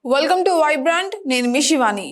Welcome to vibrant. నేను మీ Shivani.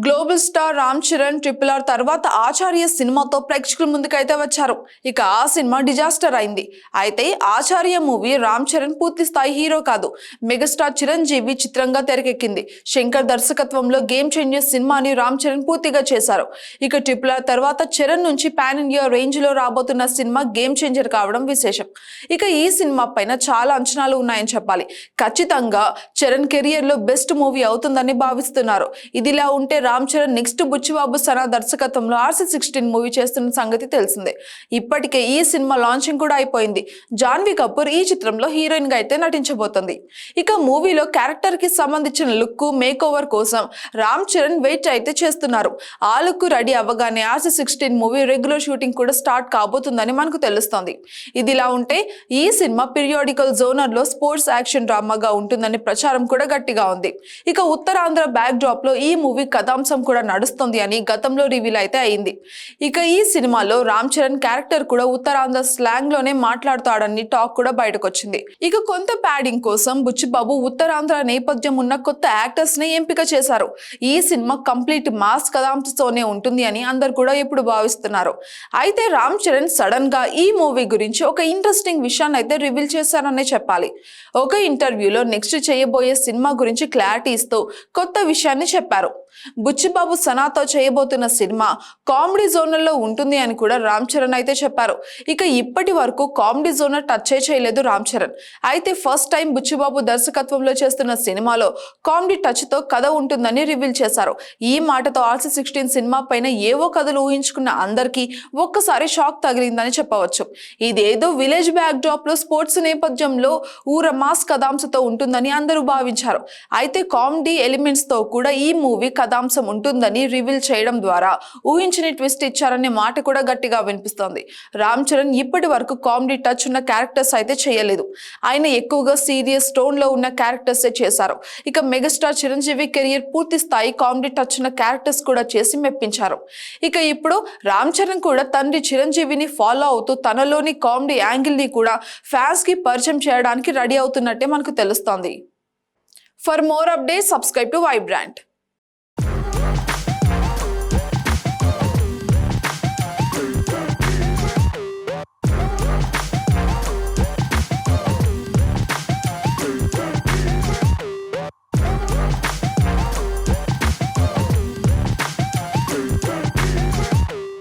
Global star Ram Charan RRR తర్వాత ఆచార్య సినిమాతో ప్రేక్షకుల ముందుకైతే వచ్చారు. ఇక ఆ సినిమా డిజాస్టర్ అయింది. అయితే ఆచార్య మూవీ రామ్ చరణ్ పూర్తి స్థాయి హీరో కాదు, మెగాస్టార్ చిరంజీవి చిత్రంగా తెరకెక్కింది. శంకర్ దర్శకత్వంలో గేమ్ చేంజర్ సినిమాని రామ్ చరణ్ పూర్తిగా చేశారు. ఇక RRR తర్వాత చరణ్ నుంచి పాన్ ఇండియా రేంజ్ లో రాబోతున్న సినిమా గేమ్ చేంజర్ కావడం విశేషం. ఇక ఈ సినిమా పైన చాలా అంచనాలు ఉన్నాయని చెప్పాలి. ఖచ్చితంగా చరణ్ కెరియర్ లో బెస్ట్ మూవీ అవుతుందని భావిస్తున్నారు. ఇదిలా ఉంటే రామ్ చరణ్ నెక్స్ట్ బుచ్చిబాబు సనా దర్శకత్వంలో RC16 మూవీ చేస్తున్న సంగతి తెలిసిందే. ఇప్పటికే ఈ సినిమా లాంచింగ్ కూడా అయిపోయింది. జాన్వీ కపూర్ ఈ చిత్రంలో హీరోయిన్ గా అయితే నటించబోతుంది. ఇక మూవీలో క్యారెక్టర్ కి సంబంధించిన లుక్ మేక్ ఓవర్ కోసం రామ్ చరణ్ వెయిట్ అయితే చేస్తున్నారు. ఆ లుక్ రెడీ అవ్వగానే RC16 మూవీ రెగ్యులర్ షూటింగ్ కూడా స్టార్ట్ కాబోతుందని మనకు తెలుస్తోంది. ఇదిలా ఉంటే ఈ సినిమా పీరియాడికల్ జోనర్ లో స్పోర్ట్స్ యాక్షన్ డ్రామాగా ఉంటుందని ప్రచారం కూడా గట్టిగా ఉంది. ఇక ఉత్తరాంధ్ర బ్యాక్ డ్రాప్ లో ఈ మూవీ కథాంశం కూడా నడుస్తుంది అని గతంలో రివీల్ అయితే అయింది. ఇక ఈ సినిమాలో రామ్ చరణ్ క్యారెక్టర్ కూడా ఉత్తరాంధ్ర స్లాంగ్ లోనే మాట్లాడతాడని టాక్ కూడా బయటకు వచ్చింది. ఇక కొంత ప్యాడింగ్ కోసం బుచ్చిబాబు ఉత్తరాంధ్ర నేపథ్యం ఉన్న కొత్త యాక్టర్స్ ని ఎంపిక చేశారు. ఈ సినిమా కంప్లీట్ మాస్ కథాంశంతోనే ఉంటుంది అని అందరు కూడా ఇప్పుడు భావిస్తున్నారు. అయితే రామ్ చరణ్ సడన్ గా ఈ మూవీ గురించి ఒక ఇంట్రెస్టింగ్ విషయాన్ని అయితే రివీల్ చేశారనే చెప్పాలి. ఒక ఇంటర్వ్యూలో నెక్స్ట్ చేయబోయే సినిమా గురించి క్లారిటీ ఇస్తూ కొత్త విషయాన్ని చెప్పారు. బుచ్చిబాబు సనాతో చేయబోతున్న సినిమా కామెడీ జోనర్లో ఉంటుంది అని కూడా రామ్ చరణ్ అయితే చెప్పారు. ఇక ఇప్పటి వరకు కామెడీ జోనర్ టచ్ చేయలేదు రామ్ చరణ్. అయితే ఫస్ట్ టైం బుచ్చిబాబు దర్శకత్వంలో చేస్తున్న సినిమాలో కామెడీ టచ్ తో కథ ఉంటుందని రివీల్ చేశారు. ఈ మాటతో RC16 సినిమా పైన ఏవో కథలు ఊహించుకున్న అందరికీ ఒక్కసారి షాక్ తగిలిందని చెప్పవచ్చు. ఇదేదో విలేజ్ బ్యాక్ డ్రాప్ లో స్పోర్ట్స్ నేపథ్యంలో ఊర మాస్ కథాంశతో ఉంటుందని అందరూ భావించారు. అయితే కామెడీ ఎలిమెంట్స్ తో కూడా ఈ మూవీ కథాంశం ఉంటుందని రివీల్ చేయడం ద్వారా ఊహించని ట్విస్ట్ ఇచ్చారనే మాట కూడా గట్టిగా వినిపిస్తోంది. రామ్ చరణ్ ఇప్పటి వరకు కామెడీ టచ్ ఉన్న క్యారెక్టర్స్ అయితే చేయలేదు. ఆయన ఎక్కువగా సీరియస్ టోన్ లో ఉన్న క్యారెక్టర్స్ చేశారు. ఇక మెగాస్టార్ చిరంజీవి కెరియర్ పూర్తి స్థాయి కామెడీ టచ్ ఉన్న క్యారెక్టర్స్ కూడా చేసి మెప్పించారు. ఇక ఇప్పుడు రామ్ చరణ్ కూడా తండ్రి చిరంజీవిని ఫాలో అవుతూ తనలోని కామెడీ యాంగిల్ ని కూడా ఫ్యాన్స్ కి పరిచయం చేయడానికి రెడీ అవుతున్నట్టే మనకు తెలుస్తోంది. For more updates subscribe to Vibrant.